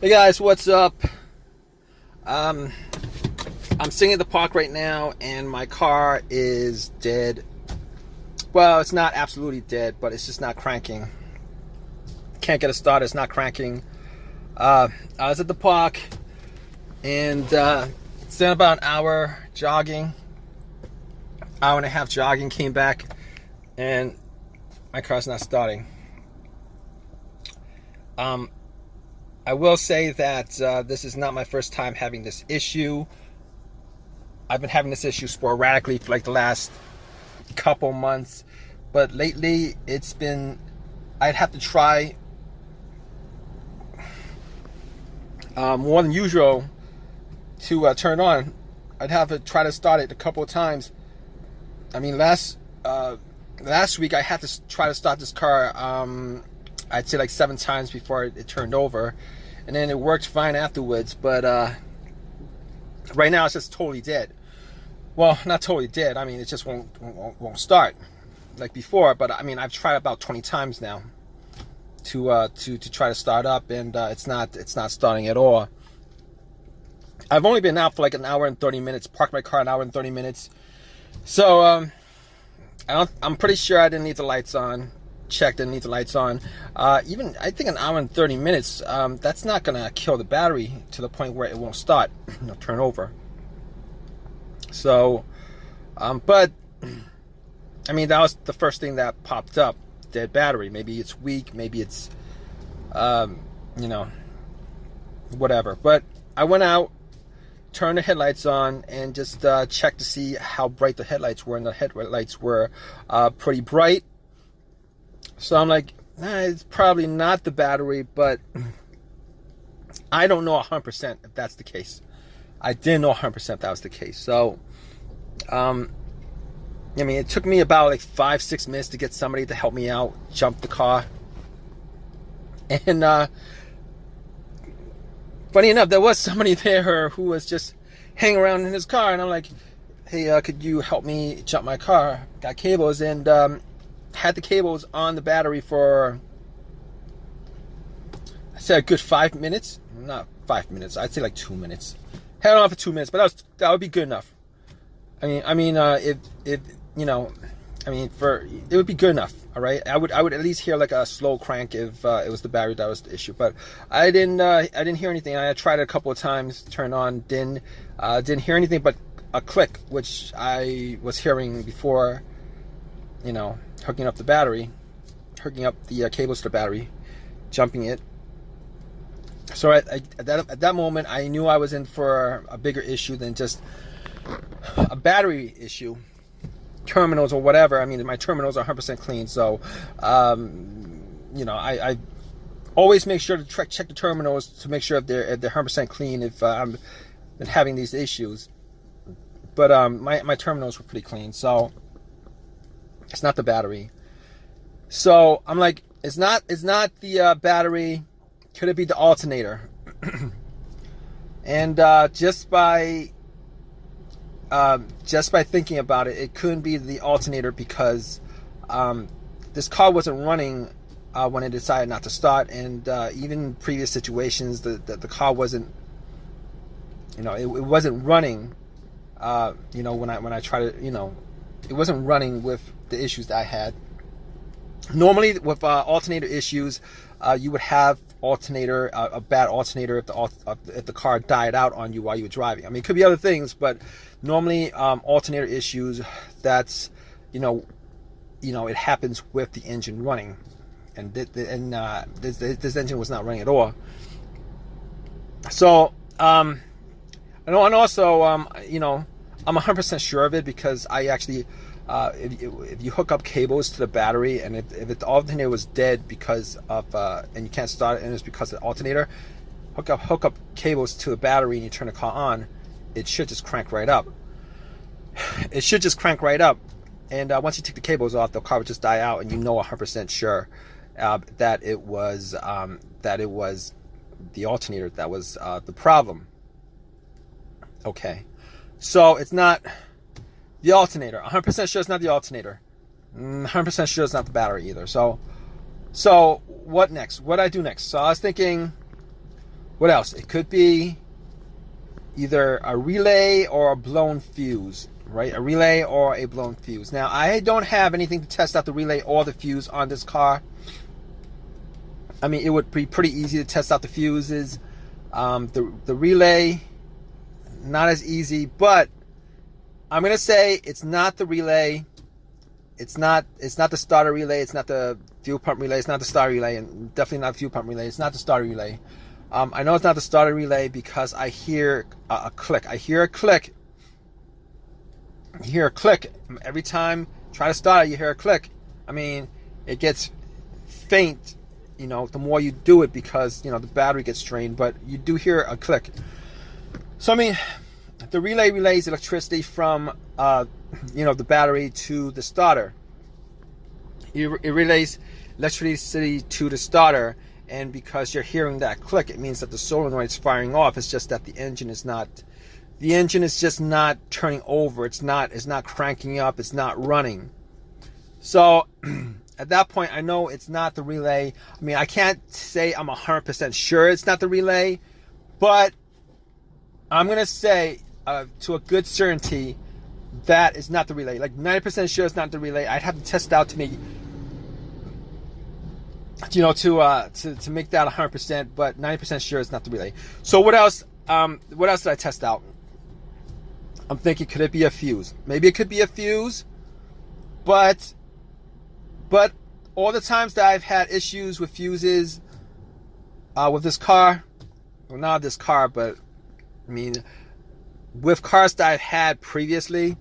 Hey guys, what's up? Um, I'm sitting at the park right now, and my car is dead. Well, it's not absolutely dead, but it's just not cranking. Can't get it started. It's not cranking. I was at the park, and spent about an hour jogging, hour and a half jogging. Came back, and my car's not starting. I will say that this is not my first time having this issue. I've been having this issue sporadically for like the last couple months, but lately it's been, I'd have to try more than usual to turn on. I'd have to try to start it a couple of times. I mean, last week I had to try to start this car, I'd say like 7 times before it turned over, and then it worked fine afterwards. But right now it's just totally dead. Well, not totally dead. I mean, it just won't start like before. But I mean, I've tried about 20 times now to try to start up, and it's not starting at all. I've only been out for like an hour and 30 minutes. Parked my car an hour and 30 minutes. So I'm pretty sure I didn't need the lights on. Check didn't need the lights on. Even I think an hour and 30 minutes, that's not gonna kill the battery to the point where it won't start, turn over. So but I mean, that was the first thing that popped up. Dead battery. Maybe it's weak, maybe it's whatever. But I went out, turned the headlights on, and just checked to see how bright the headlights were, and the headlights were pretty bright. So I'm like, it's probably not the battery, but I don't know 100% if that's the case. I didn't know 100% that was the case. So, I mean, it took me about like 5-6 minutes to get somebody to help me out, jump the car. And funny enough, there was somebody there who was just hanging around in his car, and I'm like, hey, could you help me jump my car? Got cables, and had the cables on the battery for, I said, a good 5 minutes. Not 5 minutes, I'd say like 2 minutes. Had it on for 2 minutes, but that would be good enough. I mean, if it would be good enough. All right, I would at least hear like a slow crank if it was the battery that was the issue. But I didn't hear anything. I tried it a couple of times, turned on, didn't hear anything but a click, which I was hearing before. Hooking up the battery, hooking up the cables to the battery, jumping it. So at that moment, I knew I was in for a bigger issue than just a battery issue, terminals or whatever. I mean, my terminals are 100% clean, so I always make sure to check the terminals to make sure if they're 100% clean if I'm having these issues. But my terminals were pretty clean, so it's not the battery. So I'm like, it's not the battery. Could it be the alternator? And just by thinking about it, it couldn't be the alternator, because this car wasn't running when it decided not to start, and even in previous situations, the car wasn't, it wasn't running. When I try to, it wasn't running with the issues that I had. Normally with alternator issues, you would have a bad alternator if the car died out on you while you were driving. I mean, it could be other things, but normally alternator issues, that's it happens with the engine running, and this engine was not running at all. So and also I'm 100% sure of it, because I actually if you hook up cables to the battery, and if the alternator was dead because of and you can't start it, and it's because of the alternator, hook up cables to the battery and you turn the car on, it should just crank right up. It should just crank right up. And once you take the cables off, the car would just die out, and 100% sure that it was the alternator that was the problem. Okay, so it's not the alternator. 100% sure it's not the alternator. 100% sure it's not the battery either. So what next? What do I do next? So I was thinking, What else? It could be either a relay or a blown fuse, right? A relay or a blown fuse. Now, I don't have anything to test out the relay or the fuse on this car. I mean, it would be pretty easy to test out the fuses. The relay, not as easy, but I'm gonna say it's not the relay. It's not the starter relay. It's not the fuel pump relay. It's not the starter relay, and definitely not the fuel pump relay. It's not the starter relay. I know it's not the starter relay because I hear a click. I hear a click. You hear a click every time. Try to start it. You hear a click. I mean, it gets faint. You know, the more you do it, because, you know, the battery gets strained, but you do hear a click. So, I mean, the relay relays electricity from, you know, the battery to the starter. It relays electricity to the starter, and because you're hearing that click, it means that the solenoid's firing off. It's just that the engine is just not turning over. It's not cranking up. It's not running. So, at that point, I know it's not the relay. I mean, I can't say I'm 100% sure it's not the relay, but I'm going to say to a good certainty that it's not the relay. Like 90% sure it's not the relay. I'd have to test it out to make, you know, to make that 100%, but 90% sure it's not the relay. So what else? What else did I test out? I'm thinking, could it be a fuse? Maybe it could be a fuse, but all the times that I've had issues with fuses with this car, well, not this car, but I mean, with cars that I've had previously.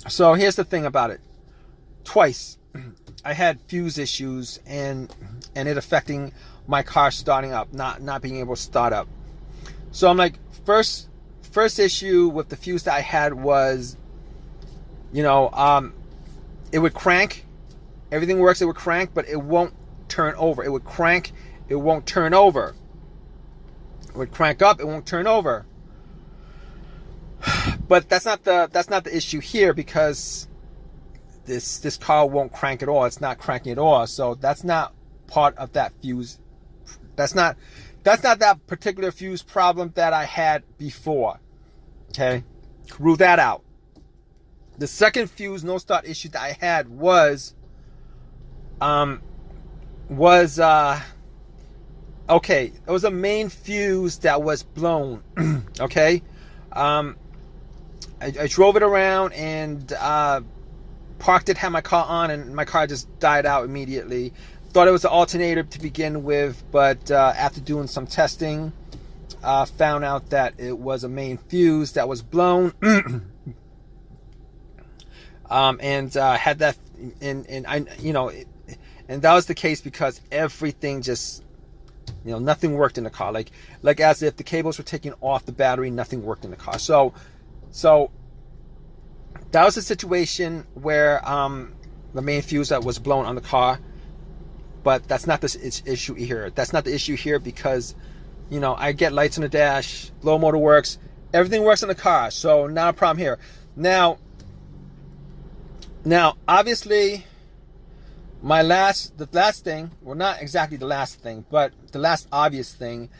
So here's the thing about it. Twice I had fuse issues and it affecting my car starting up, not being able to start up. So I'm like, first issue with the fuse that I had was, you know, it would crank. Everything works, it would crank, but it won't turn over. It would crank, it won't turn over. It would crank up, it won't turn over. But that's not the issue here, because this car won't crank at all. It's not cranking at all. So that's not part of that fuse. That's not that particular fuse problem that I had before. Okay? Rule that out. The second fuse no start issue that I had was okay, it was a main fuse that was blown. Okay, I drove it around and parked it, had my car on, and my car just died out immediately. Thought it was an alternator to begin with, but after doing some testing, found out that it was a main fuse that was blown. And had that, and I, you know, and that was the case because everything just, you know, nothing worked in the car. Like as if the cables were taken off the battery, nothing worked in the car. So that was a situation where the main fuse that was blown on the car. But that's not the issue here. That's not the issue here because, you know, I get lights on the dash, low motor works, everything works in the car. So not a problem here. Now, obviously, the last thing, well, not exactly the last thing, but the last obvious thing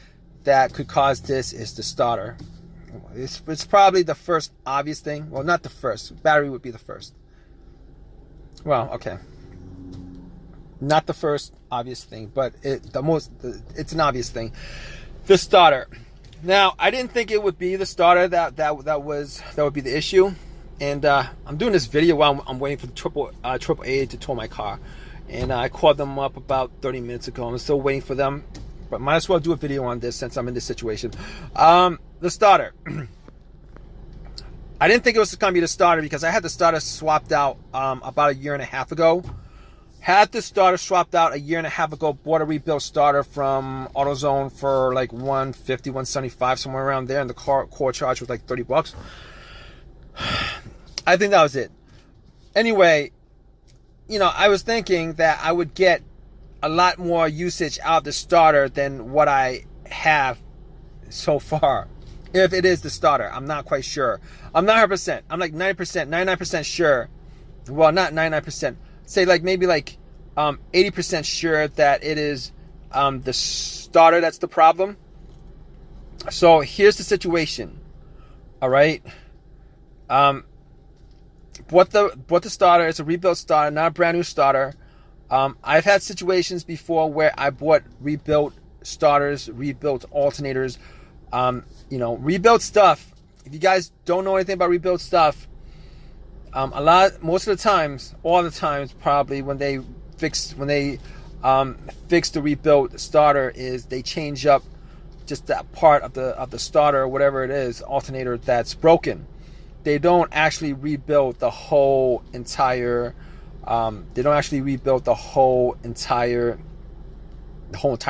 that could cause this is the starter. It's probably the first obvious thing. Well, not the first. Battery would be the first. Well, okay. Not the first obvious thing, but it's an obvious thing. The starter. Now, I didn't think it would be the starter that would be the issue. And I'm doing this video while I'm waiting for the AAA to tow my car. And I called them up about 30 minutes ago. I'm still waiting for them. But might as well do a video on this since I'm in this situation. The starter. I didn't think it was going to be the starter because I had the starter swapped out about 1.5 years ago. Had the starter swapped out 1.5 years ago. Bought a rebuilt starter from AutoZone for like $150, $175, somewhere around there. And the core charge was like $30. I think that was it. Anyway, you know, I was thinking that I would get a lot more usage out of the starter than what I have so far. If it is the starter, I'm not quite sure. I'm not 100%. I'm like 90%, 99% sure. Well, not 99%. Say like maybe like 80% sure that it is the starter that's the problem. So here's the situation. All right. What the starter is, a rebuilt starter, not a brand new starter. I've had situations before where I bought rebuilt starters, rebuilt alternators, rebuilt stuff. If you guys don't know anything about rebuilt stuff, most of the times, all the times probably when they fix the rebuilt starter, is they change up just that part of the starter or whatever it is, alternator, that's broken. They don't actually rebuild the whole entire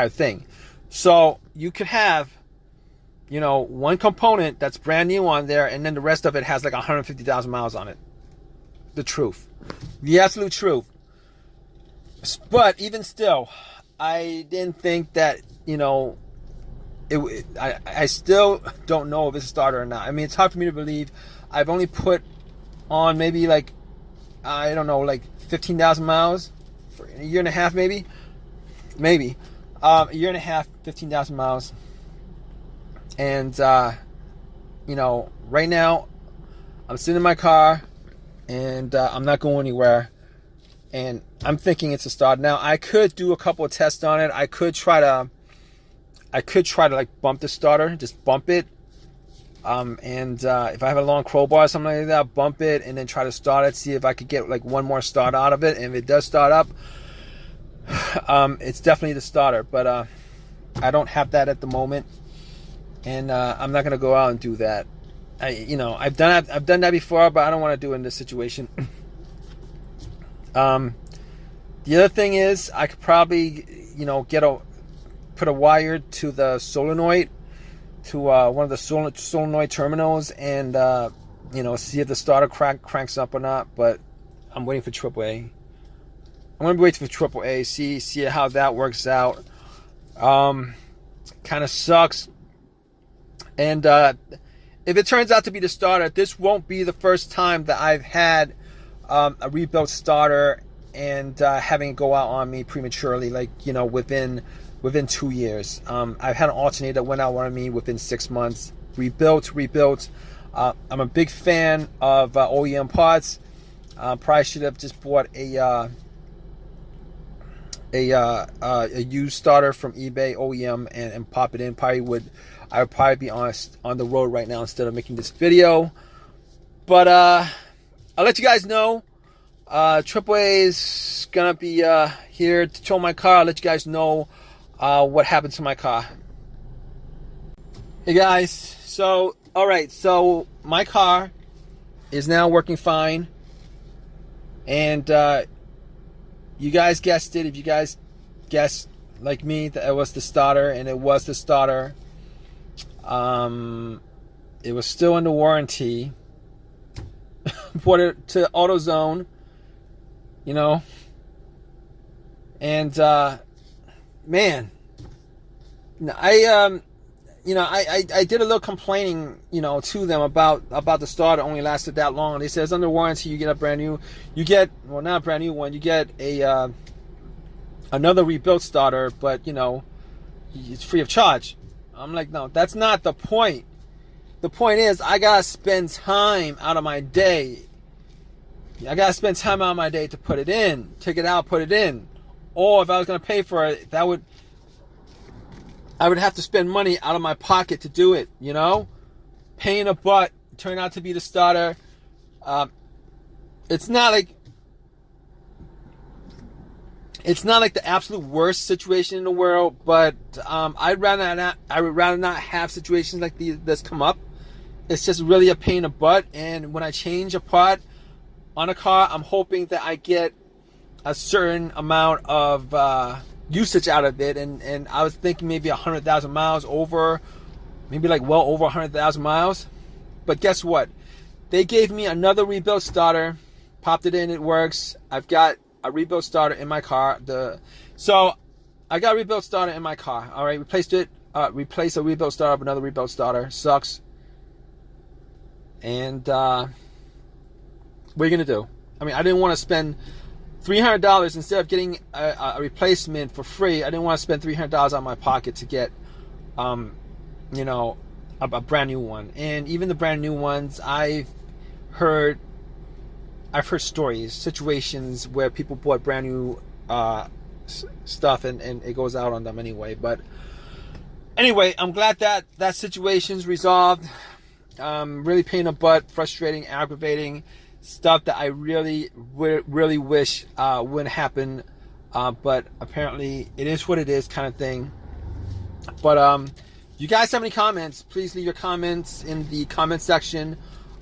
thing. So you could have, one component that's brand new on there, and then the rest of it has like 150,000 miles on it. The truth. The absolute truth. But even still, I didn't think that, I still don't know if it's a starter or not. I mean, it's hard for me to believe. I've only put on maybe like 15,000 miles for a year and a half, maybe a year and a half, 15,000 miles. And, right now I'm sitting in my car and I'm not going anywhere. And I'm thinking it's a starter. Now, I could do a couple of tests on it. I could try to like bump the starter, just bump it. If I have a long crowbar or something like that, bump it and then try to start it, see if I could get like one more start out of it. And if it does start up, it's definitely the starter. But I don't have that at the moment, and I'm not gonna go out and do that. I've done that before, but I don't want to do it in this situation. The other thing is, I could probably put a wire to the solenoid, to one of the solenoid terminals, and see if the starter cranks up or not. But I'm waiting for AAA. I'm gonna be waiting for AAA. See how that works out. Kind of sucks. And if it turns out to be the starter, this won't be the first time that I've had a rebuilt starter and having it go out on me prematurely, like within 2 years. I've had an alternator that went out on me within 6 months. Rebuilt. I'm a big fan of OEM parts. Probably should have just bought a used starter from eBay OEM and pop it in. I would probably be on the road right now instead of making this video. But I'll let you guys know. AAA is gonna be here to tow my car. I'll let you guys know what happened to my car. Hey guys, so my car is now working fine, and you guys guessed it. If you guys guessed like me that it was the starter, and it was the starter, it was still under warranty. Brought it to AutoZone, and man, I did a little complaining, to them about the starter only lasted that long. They said it's under warranty. You get a brand new, not a brand new one. You get another rebuilt starter, but it's free of charge. I'm like, no, that's not the point. The point is, I gotta spend time out of my day. I gotta spend time out of my day to put it in, take it out, put it in. Or if I was gonna pay for it, I would have to spend money out of my pocket to do it. Pain in the butt. Turned out to be the starter. It's not like the absolute worst situation in the world, but I would rather not have situations like this come up. It's just really a pain in the butt. And when I change a part on a car, I'm hoping that I get a certain amount of usage out of it. And I was thinking maybe 100,000 miles over, maybe like well over 100,000 miles. But guess what? They gave me another rebuilt starter, popped it in, it works. I've got a rebuilt starter in my car. So I got a rebuilt starter in my car. All right, replaced a rebuilt starter with another rebuilt starter. Sucks. And what are you gonna do? I mean, I didn't want to spend $300 $300 instead of getting a replacement for free. I didn't want to spend $300 out of my pocket to get, you know, a brand new one. And even the brand new ones, I've heard stories, situations where people bought brand new stuff and it goes out on them anyway. But anyway, I'm glad that that situation's resolved. Really pain in the butt, frustrating, aggravating stuff that I really wish wouldn't happen. But apparently it is what it is, kind of thing. But you guys have any comments, please leave your comments in the comment section.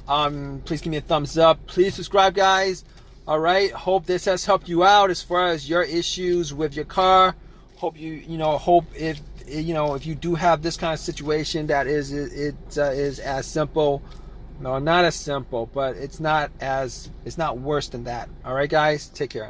Please give me a thumbs up. Please subscribe, guys. All right. Hope this has helped you out as far as your issues with your car. Hope hope if you do have this kind of situation that is as simple. No, not as simple, but it's not worse than that. All right, guys. Take care.